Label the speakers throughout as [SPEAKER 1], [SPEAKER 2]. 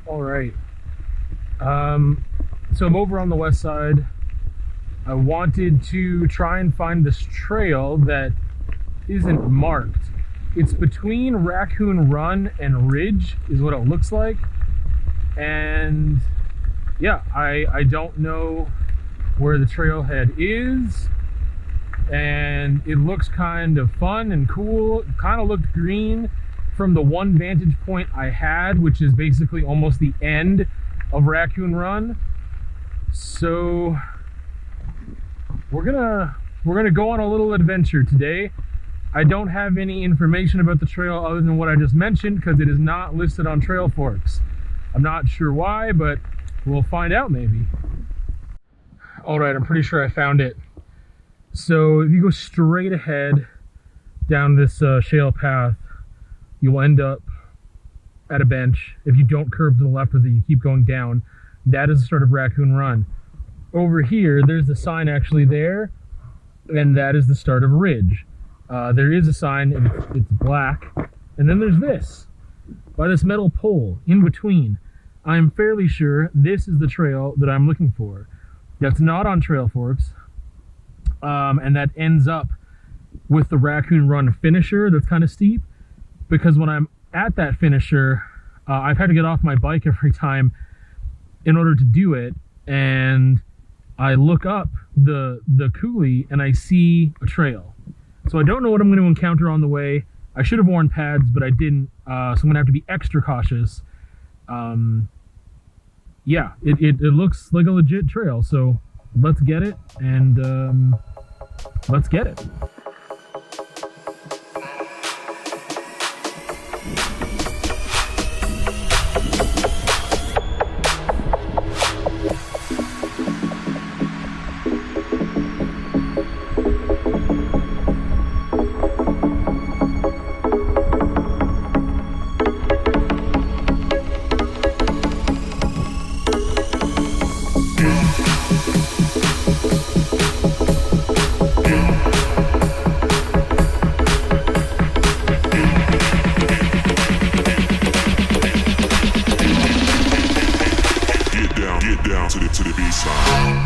[SPEAKER 1] All right. So I'm over on the west side. I wanted to try and find this trail that isn't marked. It's between Raccoon Run and Ridge is what it looks like. And yeah, I don't know where the trailhead is. And it looks kind of fun and cool. It kind of looked green from the one vantage point I had, which is basically almost the end of Raccoon Run. So we're gonna go on a little adventure today. I don't have any information about the trail other than what I just mentioned because it is not listed on Trail Forks. I'm not sure why, but we'll find out maybe. All right, I'm pretty sure I found it. So if you go straight ahead down this shale path, you will end up at a bench. If you don't curve to the left of it, you keep going down. That is the start of Raccoon Run. Over here, there's the sign actually there, and that is the start of Ridge. There is a sign, it's black, and then there's this, by this metal pole in between. I'm fairly sure this is the trail that I'm looking for. That's not on Trail Forks, and that ends up with the Raccoon Run finisher that's kind of steep, because when I'm at that finisher, I've had to get off my bike every time in order to do it, and I look up the coulee and I see a trail. So I don't know what I'm going to encounter on the way. I should have worn pads, but I didn't, so I'm going to have to be extra cautious. Yeah, it looks like a legit trail, so let's get it, and let's get it.
[SPEAKER 2] To the B-side.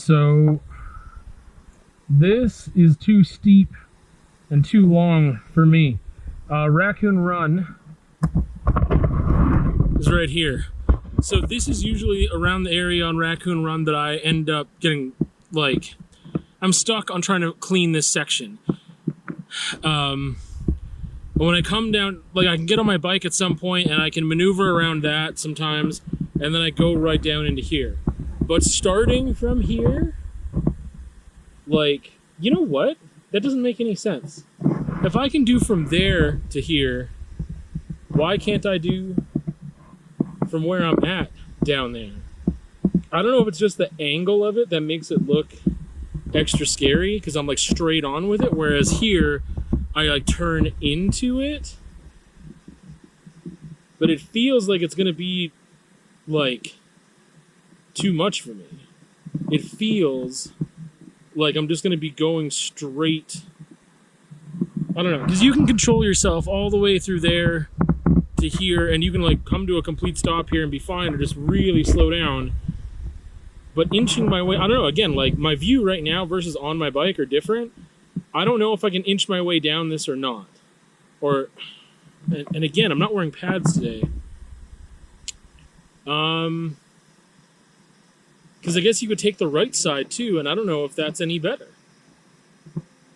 [SPEAKER 1] So this is too steep and too long for me. Raccoon Run is right here. So this is usually around the area on Raccoon Run that I end up getting, like, I'm stuck on trying to clean this section. But when I come down, like, I can get on my bike at some point and I can maneuver around that sometimes, and then I go right down into here. But starting from here, like, you know what? That doesn't make any sense. If I can do from there to here, why can't I do from where I'm at down there? I don't know if it's just the angle of it that makes it look extra scary because I'm like straight on with it, whereas here I like turn into it, but it feels like it's gonna be like too much for me. It feels like I'm just gonna be going straight. I don't know, because you can control yourself all the way through there to here, and you can like come to a complete stop here and be fine, or just really slow down. But inching my way, I don't know, again, like my view right now versus on my bike are different. I don't know if I can inch my way down this or not. Or, and again, I'm not wearing pads today. Because I guess you could take the right side too, and I don't know if that's any better.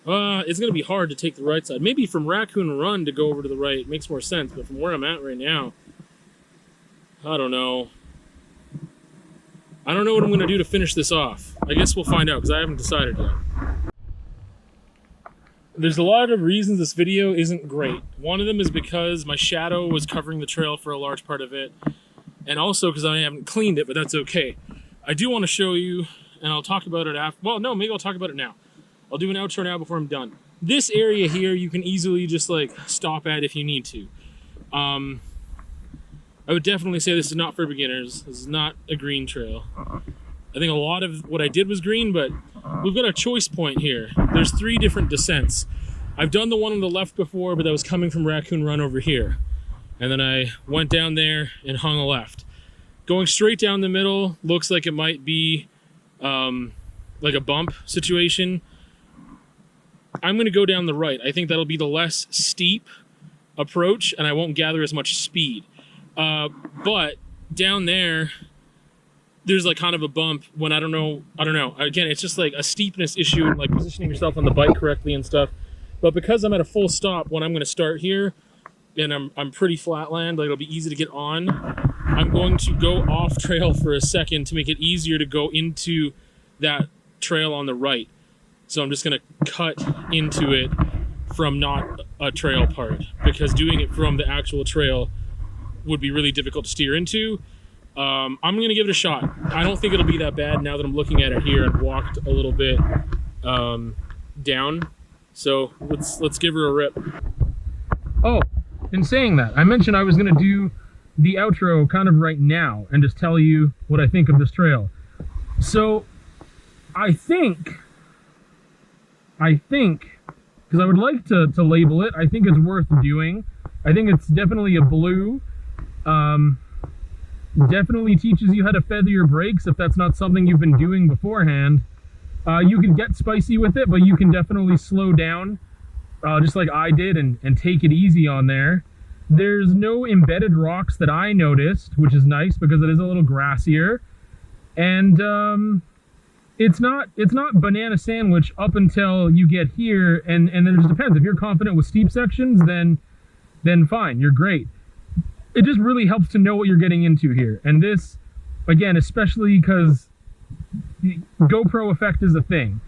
[SPEAKER 1] It's going to be hard to take the right side. Maybe from Raccoon Run to go over to the right makes more sense, but from where I'm at right now, I don't know. I don't know what I'm going to do to finish this off. I guess we'll find out, because I haven't decided yet. There's a lot of reasons this video isn't great. One of them is because my shadow was covering the trail for a large part of it, and also because I haven't cleaned it, but that's okay. I do want to show you, and I'll talk about it after. Well, no, maybe I'll talk about it now. I'll do an outro now before I'm done. This area here, you can easily just like stop at if you need to. I would definitely say this is not for beginners. This is not a green trail. I think a lot of what I did was green, but we've got a choice point here. There's 3 different descents. I've done the one on the left before, but that was coming from Raccoon Run over here. And then I went down there and hung a left. Going straight down the middle looks like it might be like a bump situation. I'm going to go down the right. I think that'll be the less steep approach, and I won't gather as much speed. But down there's like kind of a bump when I don't know. Again, it's just like a steepness issue, like positioning yourself on the bike correctly and stuff. But because I'm at a full stop when I'm going to start here, and I'm pretty flat land, like it'll be easy to get on, I'm going to go off trail for a second to make it easier to go into that trail on the right. So I'm just going to cut into it from not a trail part, because doing it from the actual trail would be really difficult to steer into. I'm going to give it a shot. I don't think it'll be that bad now that I'm looking at it here and walked a little bit down. So let's give her a rip. Oh, in saying that, I mentioned I was going to do the outro kind of right now and just tell you what I think of this trail. So I think, because I would like to label it, I think it's worth doing. I think it's definitely a blue. Definitely teaches you how to feather your brakes if that's not something you've been doing beforehand. You can get spicy with it, but you can definitely slow down, just like I did, and take it easy on there. There's no embedded rocks that I noticed, which is nice because it is a little grassier. And it's not banana sandwich up until you get here, and then it just depends. If you're confident with steep sections, then fine, you're great. It just really helps to know what you're getting into here. And this, again, especially because the GoPro effect is a thing.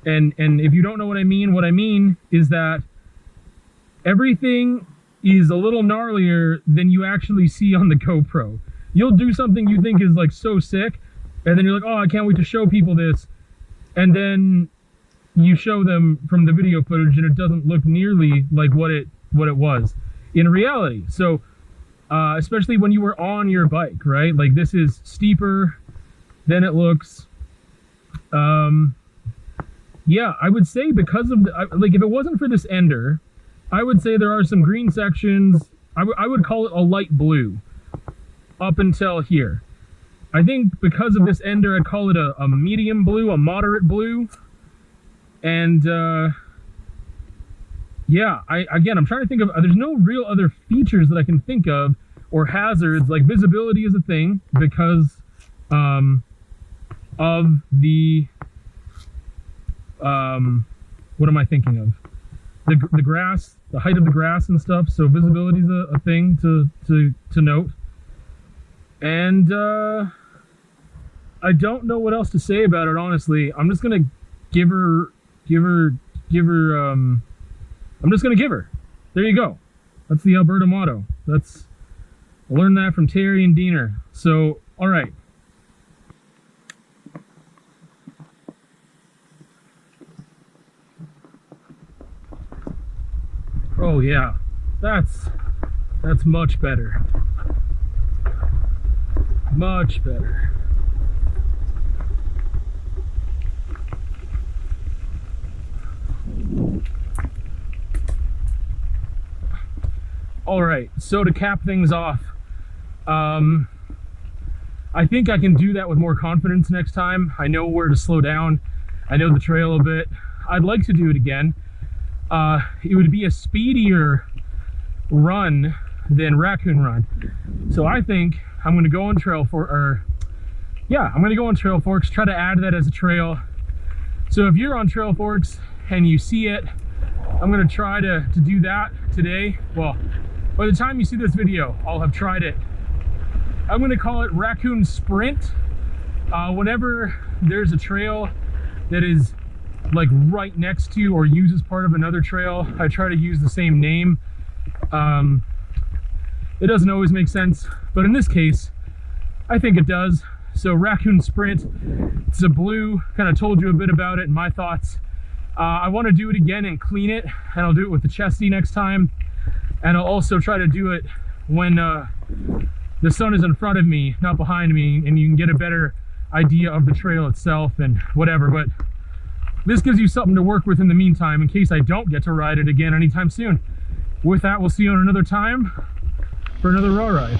[SPEAKER 1] And if you don't know what I mean is that everything is a little gnarlier than you actually see on the GoPro. You'll do something you think is like so sick, and then you're like, oh, I can't wait to show people this. And then you show them from the video footage and it doesn't look nearly like what it was in reality. So, especially when you were on your bike, right? Like this is steeper than it looks. Yeah, I would say because of like if it wasn't for this ender, I would say there are some green sections. I would call it a light blue up until here. I think because of this ender, I'd call it a medium blue, a moderate blue. And yeah, again, I'm trying to think of, there's no real other features that I can think of, or hazards. Like visibility is a thing because of the, what am I thinking of? The grass, the height of the grass and stuff. So visibility is a thing to note. And I don't know what else to say about it, honestly. I'm just gonna give her. I'm just gonna give her. There you go. That's the Alberta motto. I learned that from Terry and Diener. So, all right. Oh yeah, that's much better. Much better. All right, so to cap things off, I think I can do that with more confidence next time. I know where to slow down. I know the trail a bit. I'd like to do it again. It would be a speedier run than Raccoon Run. So I think I'm gonna go on Trail Forks, try to add that as a trail. So if you're on Trail Forks and you see it, I'm gonna try to do that today. Well, by the time you see this video, I'll have tried it. I'm gonna call it Raccoon Sprint. Whenever there's a trail that is like right next to or uses part of another trail, I try to use the same name. It doesn't always make sense, but in this case, I think it does. So Raccoon Sprint, it's a blue, kind of told you a bit about it and my thoughts. I want to do it again and clean it, and I'll do it with the chesty next time. And I'll also try to do it when the sun is in front of me, not behind me, and you can get a better idea of the trail itself and whatever. But this gives you something to work with in the meantime in case I don't get to ride it again anytime soon. With that, we'll see you on another time for another raw ride.